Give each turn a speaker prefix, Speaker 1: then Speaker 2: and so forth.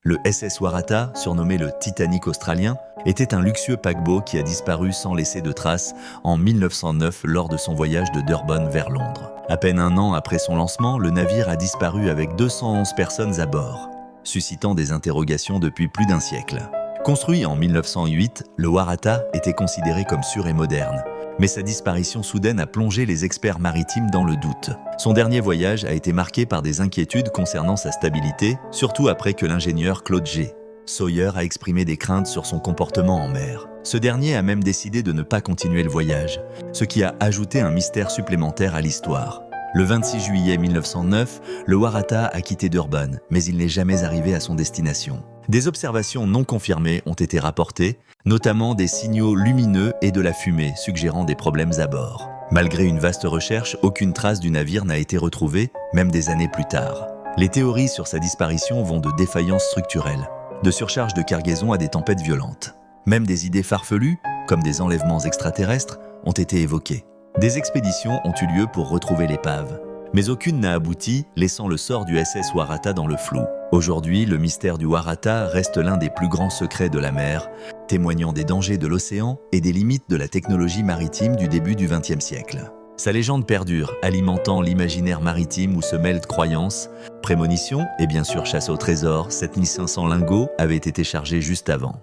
Speaker 1: Le SS Waratah, surnommé le Titanic australien, était un luxueux paquebot qui a disparu sans laisser de traces en 1909 lors de son voyage de Durban vers Londres. À peine un an après son lancement, le navire a disparu avec 211 personnes à bord, suscitant des interrogations depuis plus d'un siècle. Construit en 1908, le Waratah était considéré comme sûr et moderne, mais sa disparition soudaine a plongé les experts maritimes dans le doute. Son dernier voyage a été marqué par des inquiétudes concernant sa stabilité, surtout après que l'ingénieur Claude G. Sawyer a exprimé des craintes sur son comportement en mer. Ce dernier a même décidé de ne pas continuer le voyage, ce qui a ajouté un mystère supplémentaire à l'histoire. Le 26 juillet 1909, le Waratah a quitté Durban, mais il n'est jamais arrivé à son destination. Des observations non confirmées ont été rapportées, notamment des signaux lumineux et de la fumée suggérant des problèmes à bord. Malgré une vaste recherche, aucune trace du navire n'a été retrouvée, même des années plus tard. Les théories sur sa disparition vont de défaillances structurelles, de surcharge de cargaison à des tempêtes violentes. Même des idées farfelues, comme des enlèvements extraterrestres, ont été évoquées. Des expéditions ont eu lieu pour retrouver l'épave, mais aucune n'a abouti, laissant le sort du SS Waratah dans le flou. Aujourd'hui, le mystère du Waratah reste l'un des plus grands secrets de la mer, témoignant des dangers de l'océan et des limites de la technologie maritime du début du XXe siècle. Sa légende perdure, alimentant l'imaginaire maritime où se mêlent croyances, prémonitions et bien sûr chasse au trésor. 7500 lingots avaient été chargés juste avant.